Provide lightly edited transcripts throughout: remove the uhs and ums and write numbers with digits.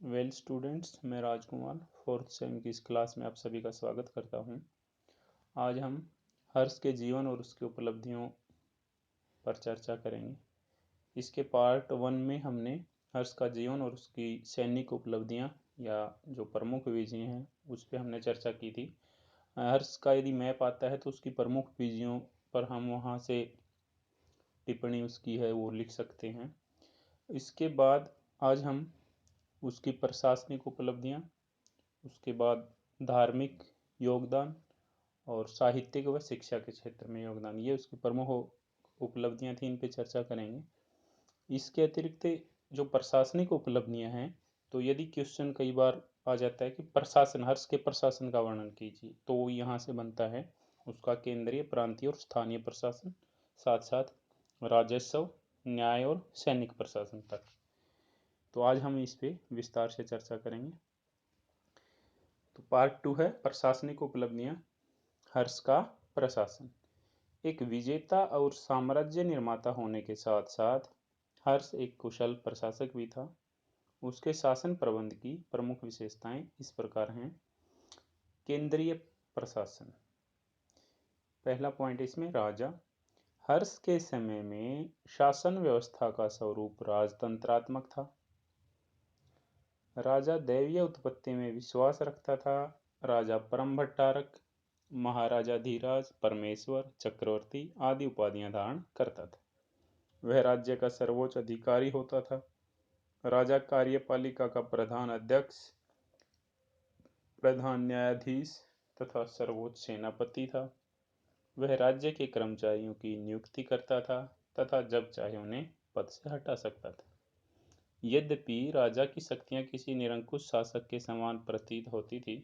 Well students, मैं राजकुमार fourth same की इस क्लास में आप सभी का स्वागत करता हूं। आज हम हर्ष के जीवन और उसकी उपलब्धियों पर चर्चा करेंगे। इसके पार्ट 1 में हमने हर्ष का जीवन और उसकी सैनिक उपलब्धियां या जो प्रमुख विजय हैं उस पर हमने चर्चा की थी। हर्ष का यदि मैप आता है तो उसकी प्रमुख विजयों पर हम वहां से टिप्पणी उसकी है वो लिख सकते हैं। इसके बाद आज हम उसकी प्रशासनिक उपलब्धियां, उसके बाद धार्मिक योगदान और साहित्यिक व शिक्षा के क्षेत्र में योगदान, ये उसकी प्रमुख उपलब्धियां थी, इन पे चर्चा करेंगे। इसके अतिरिक्त जो प्रशासनिक उपलब्धियां हैं, तो यदि क्वेश्चन कई बार आ जाता है कि प्रशासन, हर्ष के प्रशासन का वर्णन कीजिए, तो यहाँ से बनता है उसका केंद्रीय, प्रांतीय और स्थानीय प्रशासन, साथ साथ राजस्व, न्याय और सैनिक प्रशासन तक। तो आज हम इस पे विस्तार से चर्चा करेंगे। तो पार्ट 2 है प्रशासनिक उपलब्धियां। हर्ष का प्रशासन। एक विजेता और साम्राज्य निर्माता होने के साथ साथ हर्ष एक कुशल प्रशासक भी था। उसके शासन प्रबंध की प्रमुख विशेषताएं इस प्रकार हैं। केंद्रीय प्रशासन, पहला पॉइंट इसमें राजा। हर्ष के समय में शासन व्यवस्था का स्वरूप राजतंत्रात्मक था। राजा दैवीय उत्पत्ति में विश्वास रखता था। राजा परम भट्टारक, महाराजा धीराज, परमेश्वर, चक्रवर्ती आदि उपाधियां धारण करता था। वह राज्य का सर्वोच्च अधिकारी होता था। राजा कार्यपालिका का प्रधान अध्यक्ष, प्रधान न्यायाधीश तथा सर्वोच्च सेनापति था। वह राज्य के कर्मचारियों की नियुक्ति करता था तथा जब चाहे उन्हें पद से हटा सकता था। यद्यपि राजा की शक्तियां किसी निरंकुश शासक के समान प्रतीत होती थी,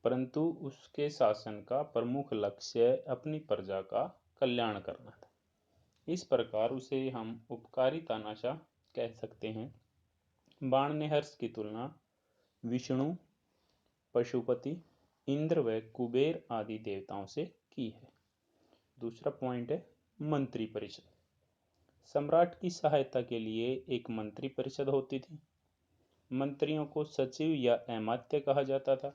परंतु उसके शासन का प्रमुख लक्ष्य अपनी प्रजा का कल्याण करना था। इस प्रकार उसे हम उपकारी तानाशाह कह सकते हैं। बाण ने हर्ष की तुलना विष्णु, पशुपति, इंद्र व कुबेर आदि देवताओं से की है। दूसरा पॉइंट है मंत्री परिषद। सम्राट की सहायता के लिए एक मंत्री परिषद होती थी। मंत्रियों को सचिव या अमात्य कहा जाता था।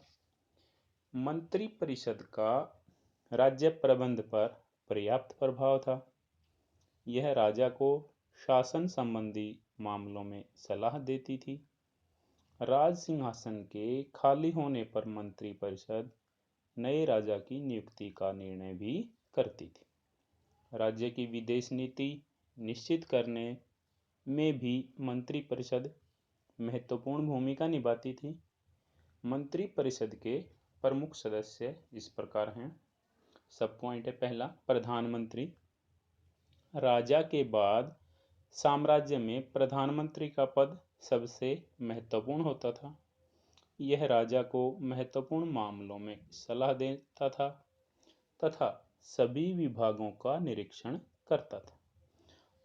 मंत्री परिषद का राज्य प्रबंध पर पर्याप्त प्रभाव था। यह राजा को शासन संबंधी मामलों में सलाह देती थी। राज सिंहासन के खाली होने पर मंत्री परिषद नए राजा की नियुक्ति का निर्णय भी करती थी। राज्य की विदेश नीति निश्चित करने में भी मंत्री परिषद महत्वपूर्ण भूमिका निभाती थी। मंत्री परिषद के प्रमुख सदस्य इस प्रकार हैं। सब पॉइंट है, पहला प्रधानमंत्री। राजा के बाद साम्राज्य में प्रधानमंत्री का पद सबसे महत्वपूर्ण होता था। यह राजा को महत्वपूर्ण मामलों में सलाह देता था तथा सभी विभागों का निरीक्षण करता था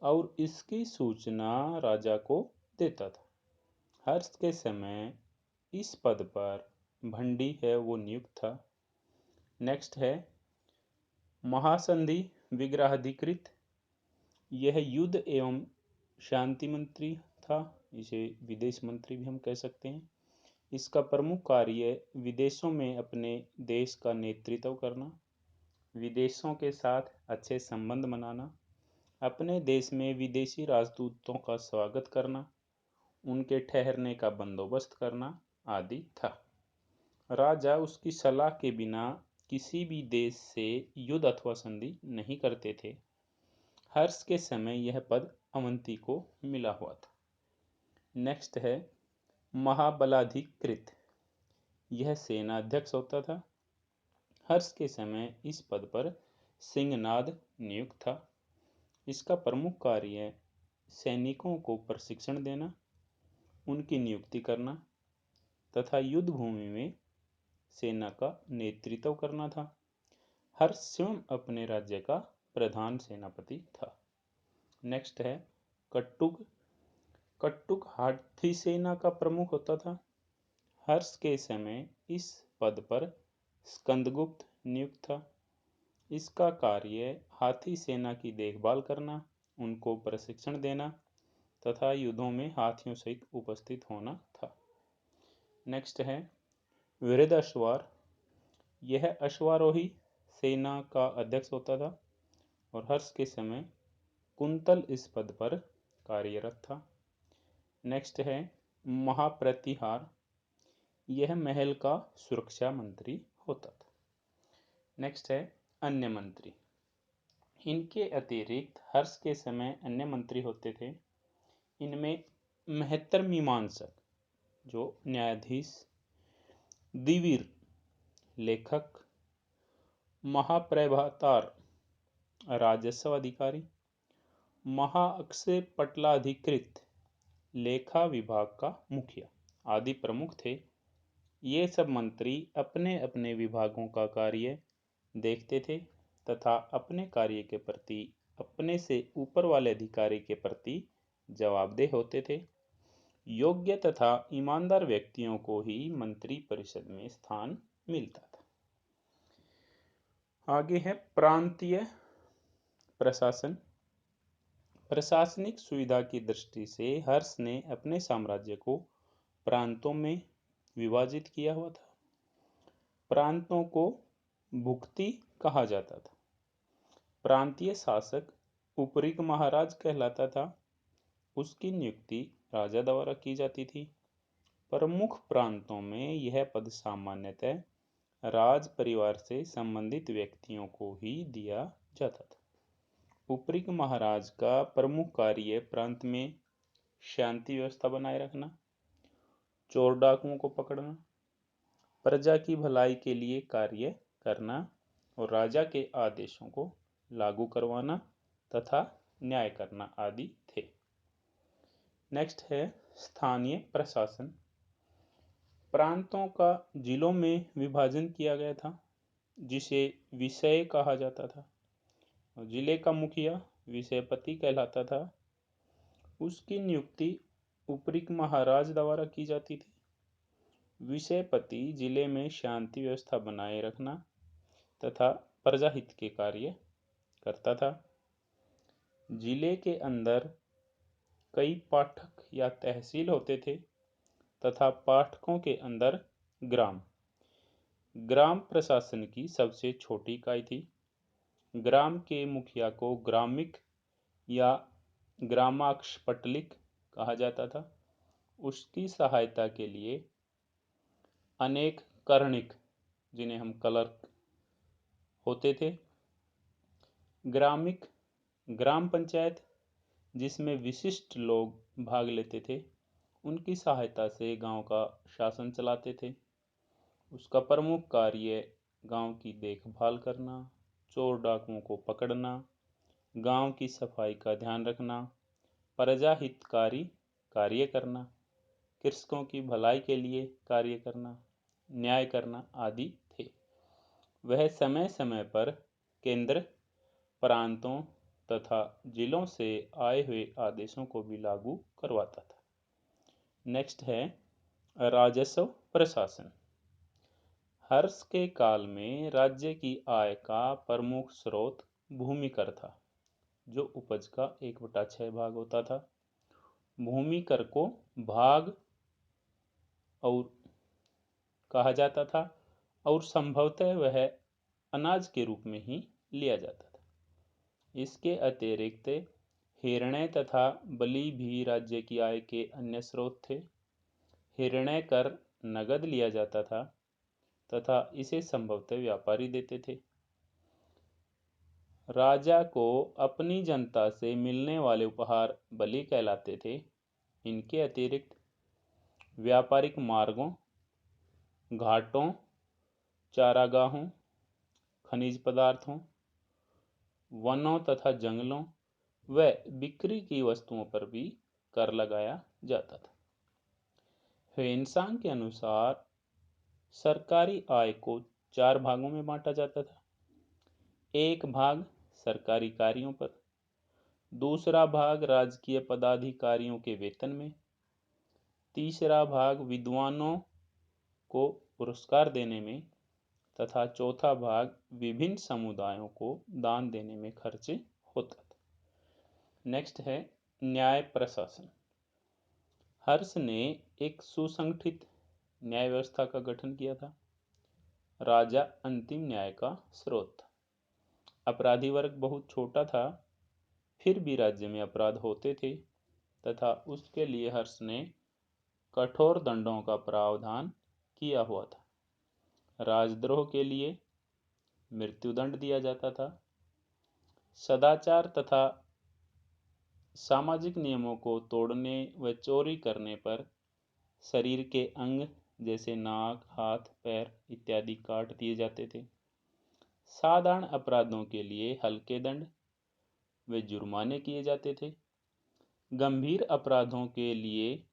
और इसकी सूचना राजा को देता था। हर्ष के समय इस पद पर भंडी है वो नियुक्त था। नेक्स्ट है महासंधि विग्रहाधिकृत। यह युद्ध एवं शांति मंत्री था। इसे विदेश मंत्री भी हम कह सकते हैं। इसका प्रमुख कार्य विदेशों में अपने देश का नेतृत्व करना, विदेशों के साथ अच्छे संबंध बनाना, अपने देश में विदेशी राजदूतों का स्वागत करना, उनके ठहरने का बंदोबस्त करना आदि था। राजा उसकी सलाह के बिना किसी भी देश से युद्ध अथवा संधि नहीं करते थे। हर्ष के समय यह पद अवंती को मिला हुआ था। नेक्स्ट है महाबलाधिकृत। यह सेनाध्यक्ष होता था। हर्ष के समय इस पद पर सिंहनाद नियुक्त था। इसका प्रमुख कार्य सैनिकों को प्रशिक्षण देना, उनकी नियुक्ति करना तथा युद्ध भूमि में सेना का नेतृत्व करना था। हर्ष स्वयं अपने राज्य का प्रधान सेनापति था। नेक्स्ट है कट्टुक। कट्टुक हाथी सेना का प्रमुख होता था। हर्ष के समय इस पद पर स्कंदगुप्त नियुक्त था। इसका कार्य हाथी सेना की देखभाल करना, उनको प्रशिक्षण देना तथा युद्धों में हाथियों सहित उपस्थित होना था। नेक्स्ट है वृहदश्वार। यह अश्वारोही सेना का अध्यक्ष होता था और हर्ष के समय कुंतल इस पद पर कार्यरत था। नेक्स्ट है महाप्रतिहार। यह महल का सुरक्षा मंत्री होता था। नेक्स्ट है अन्य मंत्री। इनके अतिरिक्त हर्ष के समय अन्य मंत्री होते थे। इनमें महत्तर मीमांसक जो न्यायाधीश, दिवीर लेखक, महाप्रभातार राजस्व अधिकारी, महाअक्षय पटलाधिकृत लेखा विभाग का मुखिया आदि प्रमुख थे। ये सब मंत्री अपने अपने विभागों का कार्य देखते थे तथा अपने कार्य के प्रति अपने से ऊपर वाले अधिकारी के प्रति जवाबदेह होते थे। योग्य तथा ईमानदार व्यक्तियों को ही मंत्री परिषद में स्थान मिलता था। आगे है प्रांतीय प्रशासन। प्रशासनिक सुविधा की दृष्टि से हर्ष ने अपने साम्राज्य को प्रांतों में विभाजित किया हुआ था। प्रांतों को भुक्ति कहा जाता था। प्रांतीय शासक उपरिक महाराज कहलाता था। उसकी नियुक्ति राजा द्वारा की जाती थी। प्रमुख प्रांतों में यह पद सामान्यतः राज परिवार से संबंधित व्यक्तियों को ही दिया जाता था। उपरिक महाराज का प्रमुख कार्य प्रांत में शांति व्यवस्था बनाए रखना, चोर डाकुओं को पकड़ना, प्रजा की भलाई के लिए कार्य करना और राजा के आदेशों को लागू करवाना तथा न्याय करना आदि थे। नेक्स्ट है स्थानीय प्रशासन। प्रांतों का जिलों में विभाजन किया गया था जिसे विषय कहा जाता था। जिले का मुखिया विषयपति कहलाता था। उसकी नियुक्ति उपरिक महाराज द्वारा की जाती थी। विषयपति जिले में शांति व्यवस्था बनाए रखना तथा प्रजाहित के कार्य करता था। जिले के अंदर कई पाठक या तहसील होते थे तथा पाठकों के अंदर ग्राम प्रशासन की सबसे छोटी इकाई थी। ग्राम के मुखिया को ग्रामिक या ग्रामाक्ष पटलिक कहा जाता था। उसकी सहायता के लिए अनेक कर्णिक जिन्हें हम क्लर्क होते थे। ग्रामिक ग्राम पंचायत जिसमें विशिष्ट लोग भाग लेते थे, उनकी सहायता से गांव का शासन चलाते थे। उसका प्रमुख कार्य गांव की देखभाल करना, चोर डाकुओं को पकड़ना, गांव की सफाई का ध्यान रखना, प्रजा हितकारी कार्य करना, कृषकों की भलाई के लिए कार्य करना, न्याय करना आदि थे। वह समय समय पर केंद्र, प्रांतों तथा जिलों से आए हुए आदेशों को भी लागू करवाता था। नेक्स्ट है राजस्व प्रशासन। हर्ष के काल में राज्य की आय का प्रमुख स्रोत भूमि कर था जो उपज का 1/6 भाग होता था। भूमि कर को भाग और कहा जाता था और संभवतः वह अनाज के रूप में ही लिया जाता था। इसके अतिरिक्त हिरण्य तथा बलि भी राज्य की आय के अन्य स्रोत थे। हिरण्य कर नगद लिया जाता था तथा इसे संभवतः व्यापारी देते थे। राजा को अपनी जनता से मिलने वाले उपहार बलि कहलाते थे। इनके अतिरिक्त व्यापारिक मार्गों, घाटों, चारागाहों, खनिज पदार्थों, वनों तथा जंगलों व बिक्री की वस्तुओं पर भी कर लगाया जाता था। ह्वेनसांग के अनुसार सरकारी आय को 4 भागों में बांटा जाता था। एक भाग सरकारी कार्यों पर, दूसरा भाग राजकीय पदाधिकारियों के वेतन में, तीसरा भाग विद्वानों को पुरस्कार देने में तथा चौथा भाग विभिन्न समुदायों को दान देने में खर्च होता था। नेक्स्ट है न्याय प्रशासन। हर्ष ने एक सुसंगठित न्याय व्यवस्था का गठन किया था। राजा अंतिम न्याय का स्रोत था। अपराधी वर्ग बहुत छोटा था, फिर भी राज्य में अपराध होते थे तथा उसके लिए हर्ष ने कठोर दंडों का प्रावधान किया हुआ था। राजद्रोह के लिए मृत्युदंड दिया जाता था। सदाचार तथा सामाजिक नियमों को तोड़ने व चोरी करने पर शरीर के अंग जैसे नाक, हाथ, पैर इत्यादि काट दिए जाते थे। साधारण अपराधों के लिए हल्के दंड व जुर्माने किए जाते थे। गंभीर अपराधों के लिए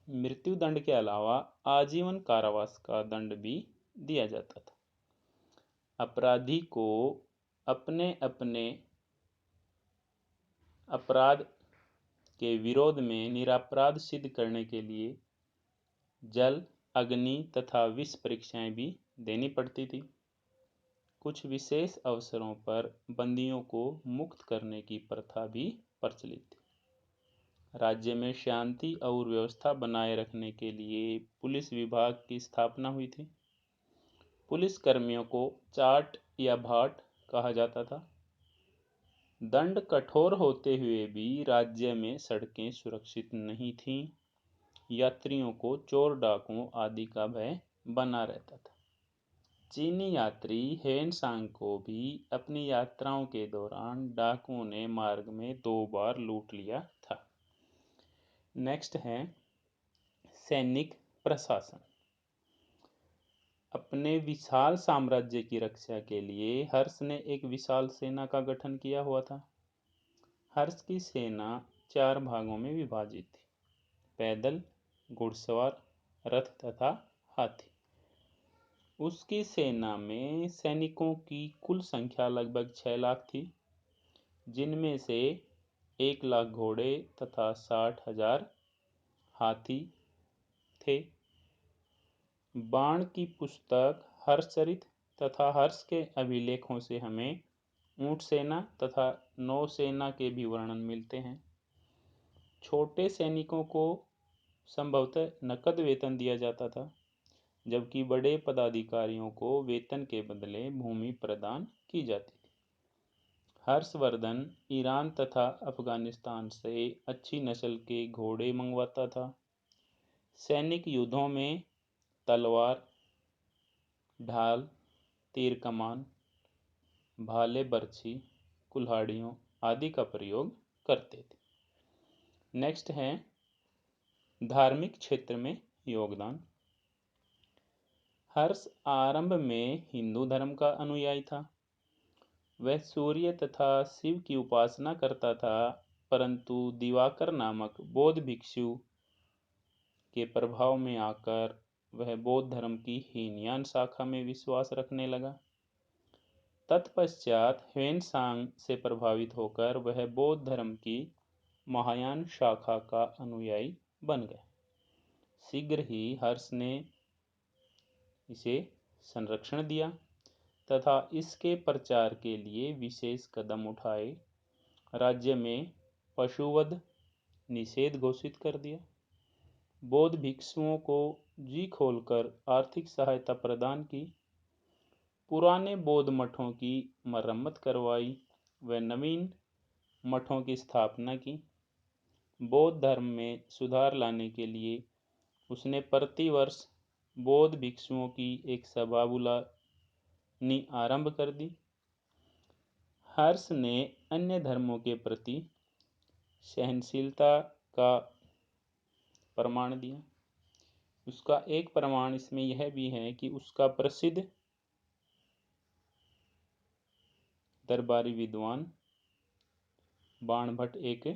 मृत्युदंड के अलावा आजीवन कारावास का दंड भी दिया जाता था। अपराधी को अपने अपने अपराध के विरोध में निरपराध सिद्ध करने के लिए जल, अग्नि तथा विष परीक्षाएं भी देनी पड़ती थी। कुछ विशेष अवसरों पर बंदियों को मुक्त करने की प्रथा भी प्रचलित थी। राज्य में शांति और व्यवस्था बनाए रखने के लिए पुलिस विभाग की स्थापना हुई थी। पुलिस कर्मियों को चाट या भाट कहा जाता था। दंड कठोर होते हुए भी राज्य में सड़कें सुरक्षित नहीं थीं। यात्रियों को चोर, डाकुओं आदि का भय बना रहता था। चीनी यात्री हेन सांग को भी अपनी यात्राओं के दौरान डाकुओं ने मार्ग में 2 बार लूट लिया था। नेक्स्ट है सैनिक प्रशासन। अपने विशाल साम्राज्य की रक्षा के लिए हर्ष ने एक विशाल सेना का गठन किया हुआ था। हर्ष की सेना 4 भागों में विभाजित थी: पैदल, घुड़सवार, रथ तथा हाथी। उसकी सेना में सैनिकों की कुल संख्या लगभग 6 लाख थी, जिनमें से 1 लाख घोड़े तथा 60,000 हाथी थे। बाण की पुस्तक हर्षचरित तथा हर्ष के अभिलेखों से हमें ऊंट सेना तथा नौसेना के भी वर्णन मिलते हैं। छोटे सैनिकों को संभवतः नकद वेतन दिया जाता था, जबकि बड़े पदाधिकारियों को वेतन के बदले भूमि प्रदान की जाती थी। हर्षवर्धन ईरान तथा अफगानिस्तान से अच्छी नस्ल के घोड़े मंगवाता था। सैनिक युद्धों में तलवार, ढाल, तीर कमान, भाले, बर्छी, कुल्हाड़ियों आदि का प्रयोग करते थे। नेक्स्ट है धार्मिक क्षेत्र में योगदान। हर्ष आरंभ में हिंदू धर्म का अनुयायी था। वह सूर्य तथा शिव की उपासना करता था, परंतु दिवाकर नामक बौद्ध भिक्षु के प्रभाव में आकर वह बौद्ध धर्म की हीनयान शाखा में विश्वास रखने लगा। तत्पश्चात ह्वेन-सांग से प्रभावित होकर वह बौद्ध धर्म की महायान शाखा का अनुयायी बन गया। शीघ्र ही हर्ष ने इसे संरक्षण दिया तथा इसके प्रचार के लिए विशेष कदम उठाए। राज्य में पशुवध निषेध घोषित कर दिया। बौद्ध भिक्षुओं को जी खोलकर आर्थिक सहायता प्रदान की। पुराने बौद्ध मठों की मरम्मत करवाई व नवीन मठों की स्थापना की। बौद्ध धर्म में सुधार लाने के लिए उसने प्रति वर्ष बौद्ध भिक्षुओं की एक सभा बुलानी आरंभ कर दी। हर्ष ने अन्य धर्मों के प्रति सहनशीलता का प्रमाण दिया। उसका एक प्रमाण इसमें यह भी है कि उसका प्रसिद्ध दरबारी विद्वान बाणभट्ट एक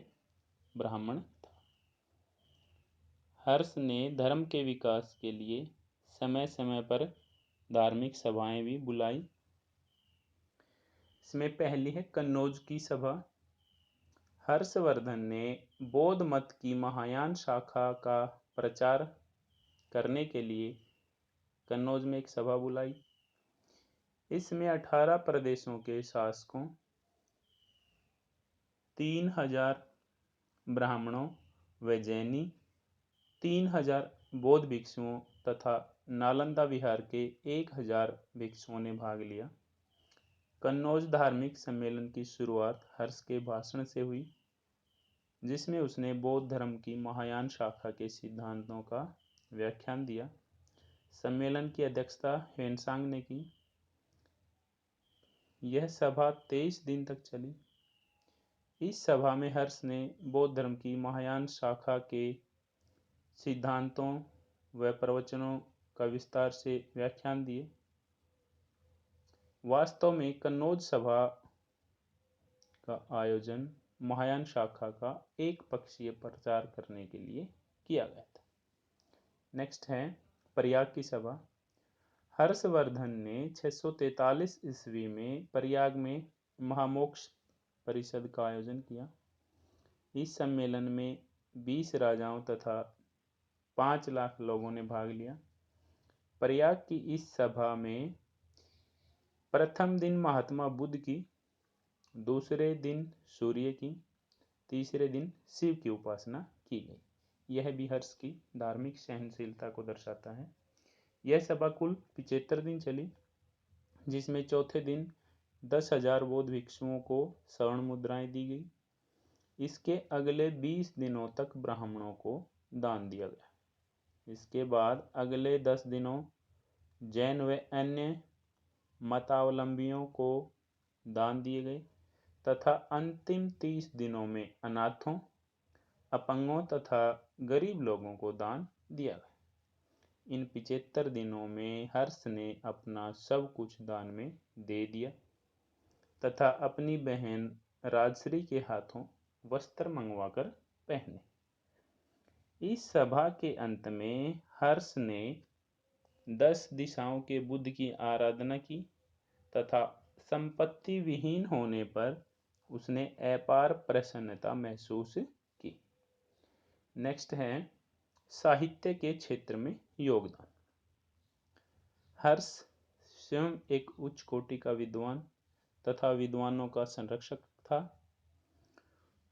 ब्राह्मण था। हर्ष ने धर्म के विकास के लिए समय समय पर धार्मिक सभाएं भी बुलाई। इसमें पहली है कन्नौज की सभा। हर्षवर्धन ने बौद्ध मत की महायान शाखा का प्रचार करने के लिए कन्नौज में एक सभा बुलाई। इसमें 18 प्रदेशों के शासकों, 3000 ब्राह्मणों व जैनी, 3000 बौद्ध भिक्षुओं तथा नालंदा विहार के 1000 भिक्षुओं ने भाग लिया। कन्नौज धार्मिक सम्मेलन की शुरुआत हर्ष के भाषण से हुई, जिसमें उसने बौद्ध धर्म की महायान शाखा के सिद्धांतों का व्याख्यान दिया। सम्मेलन की अध्यक्षता ह्वेनसांग ने की। यह सभा 23 दिन तक चली। इस सभा में हर्ष ने बौद्ध धर्म की महायान शाखा के सिद्धांतों व प्रवचनों का विस्तार से व्याख्यान दिए। वास्तव में कन्नौज सभा का आयोजन महायान शाखा का एक पक्षीय प्रचार करने के लिए किया गया था। नेक्स्ट है प्रयाग की सभा। हर्षवर्धन ने 643 ईस्वी में प्रयाग में महामोक्ष परिषद का आयोजन किया। इस सम्मेलन में 20 राजाओं तथा 5 लाख लोगों ने भाग लिया। प्रयाग की इस सभा में प्रथम दिन महात्मा बुद्ध की, दूसरे दिन सूर्य की, तीसरे दिन शिव की उपासना की गई। यह भी हर्ष की धार्मिक सहनशीलता को दर्शाता है। यह सभा कुल 75 दिन चली, जिसमें चौथे दिन 10,000 बौद्ध भिक्षुओं को स्वर्ण मुद्राएं दी गई। इसके अगले 20 दिनों तक ब्राह्मणों को दान दिया गया। इसके बाद अगले 10 दिनों जैन व अन्य मतावलंबियों को दान दिए गए तथा अंतिम 30 दिनों में अनाथों, अपंगों तथा गरीब लोगों को दान दिया गया। इन 75 दिनों में हर्ष ने अपना सब कुछ दान में दे दिया तथा अपनी बहन राजश्री के हाथों वस्त्र मंगवाकर पहने। इस सभा के अंत में हर्ष ने 10 दिशाओं के बुद्ध की आराधना की तथा संपत्ति विहीन होने पर उसने अपार प्रसन्नता महसूस की। नेक्स्ट है साहित्य के क्षेत्र में योगदान। हर्ष स्वयं एक उच्च कोटि का विद्वान तथा विद्वानों का संरक्षक था।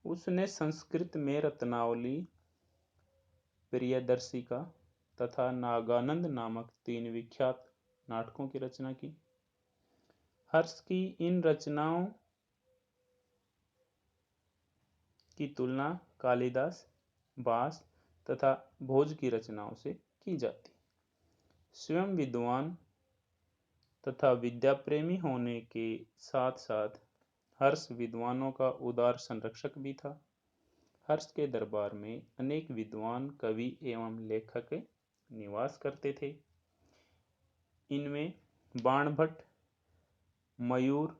उसने संस्कृत में रत्नावली, प्रियदर्शिका तथा नागानंद नामक 3 विख्यात नाटकों की रचना की। हर्ष की इन रचनाओं की तुलना कालिदास, भास तथा भोज की रचनाओं से की जाती। स्वयं विद्वान तथा विद्या प्रेमी होने के साथ साथ हर्ष विद्वानों का उदार संरक्षक भी था। हर्ष के दरबार में अनेक विद्वान, कवि एवं लेखक निवास करते थे। इनमें बाणभट्ट, मयूर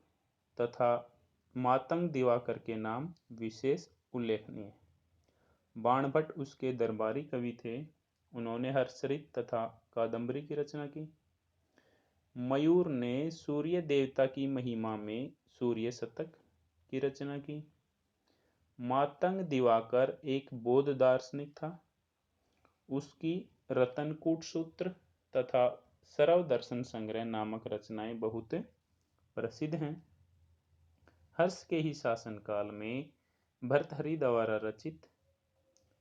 तथा मातंग दिवाकर के नाम विशेष उल्लेखनीय है। बाणभट्ट उसके दरबारी कवि थे। उन्होंने हर्षचरित तथा कादंबरी की रचना की। मयूर ने सूर्य देवता की महिमा में सूर्य शतक की रचना की। मातंग दिवाकर एक बौद्ध दार्शनिक था। उसकी रतनकूट सूत्र तथा सरव दर्शन संग्रह नामक रचनाएं बहुत प्रसिद्ध हैं। हर्ष के ही शासनकाल में भर्तृहरि द्वारा रचित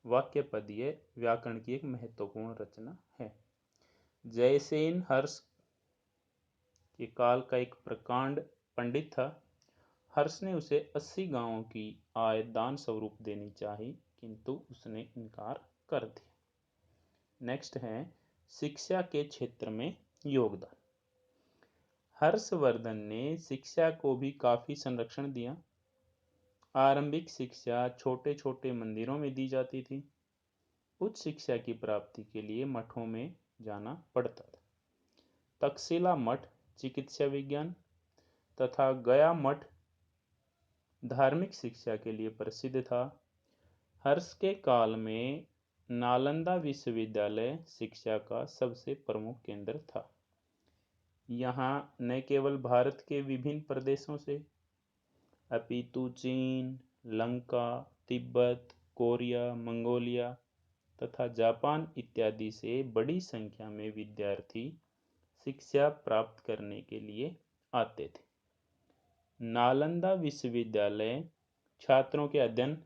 वाक्यपदीय व्याकरण की एक महत्वपूर्ण रचना है। जयसेन हर्ष के काल का एक प्रकांड पंडित था। हर्ष ने उसे 80 गांवों की आय दान स्वरूप देनी चाहिए, किंतु उसने इनकार कर दिया। नेक्स्ट है शिक्षा के क्षेत्र में योगदान। हर्षवर्धन ने शिक्षा को भी काफी संरक्षण दिया। आरंभिक शिक्षा छोटे छोटे मंदिरों में दी जाती थी। उच्च शिक्षा की प्राप्ति के लिए मठों में जाना पड़ता था। तक्षशिला मठ चिकित्सा विज्ञान तथा गया मठ धार्मिक शिक्षा के लिए प्रसिद्ध था। हर्ष के काल में नालंदा विश्वविद्यालय शिक्षा का सबसे प्रमुख केंद्र था। यहाँ न केवल भारत के विभिन्न प्रदेशों से अपितु चीन, लंका, तिब्बत, कोरिया, मंगोलिया तथा जापान इत्यादि से बड़ी संख्या में विद्यार्थी शिक्षा प्राप्त करने के लिए आते थे। नालंदा विश्वविद्यालय छात्रों के अध्ययन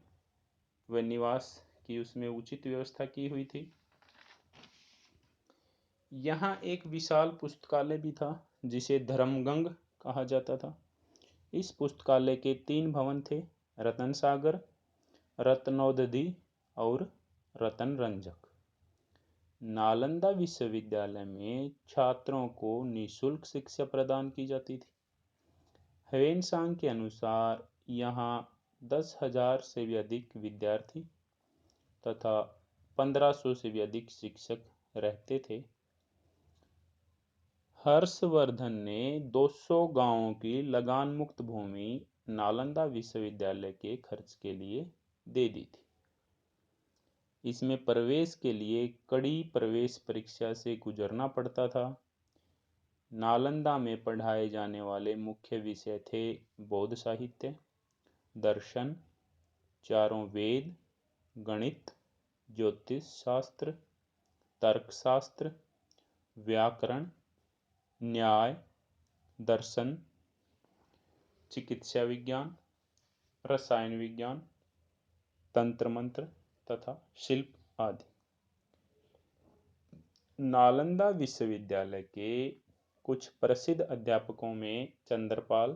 व निवास की उसमें उचित व्यवस्था की हुई थी। यहाँ एक विशाल पुस्तकालय भी था जिसे धर्मगंग कहा जाता था। इस पुस्तकालय के 3 भवन थे, रतन सागर, रत्नौदधि और रतन रंजक। नालंदा विश्वविद्यालय में छात्रों को निःशुल्क शिक्षा प्रदान की जाती थी। ह्वेनसांग के अनुसार यहाँ 10,000 से भी अधिक विद्यार्थी तथा 1500 से भी अधिक शिक्षक रहते थे। हर्षवर्धन ने 200 गांवों की लगान मुक्त भूमि नालंदा विश्वविद्यालय के खर्च के लिए दे दी थी। इसमें प्रवेश के लिए कड़ी प्रवेश परीक्षा से गुजरना पड़ता था। नालंदा में पढ़ाए जाने वाले मुख्य विषय थे बौद्ध साहित्य, दर्शन, चारों वेद, गणित, ज्योतिष शास्त्र, तर्कशास्त्र, व्याकरण, न्याय, दर्शन, चिकित्सा विज्ञान, रसायन विज्ञान, तंत्र मंत्र तथा शिल्प आदि। नालंदा विश्वविद्यालय के कुछ प्रसिद्ध अध्यापकों में चंद्रपाल,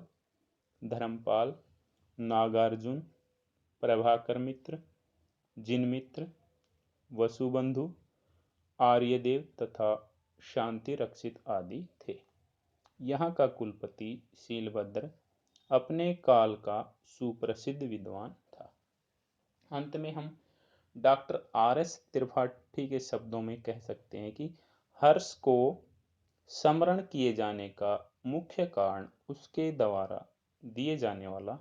धर्मपाल, नागार्जुन, प्रभाकर मित्र, जिनमित्र, वसुबंधु, आर्यदेव तथा शांति रक्षित आदि थे। यहाँ का कुलपति शीलभद्र अपने काल का सुप्रसिद्ध विद्वान था। अंत में हम डॉक्टर आर.एस. त्रिपाठी के शब्दों में कह सकते हैं कि हर्ष को स्मरण किए जाने का मुख्य कारण उसके द्वारा दिए जाने वाला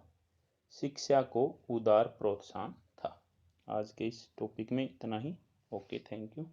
शिक्षा को उदार प्रोत्साहन था। आज के इस टॉपिक में इतना ही। Okay, thank you.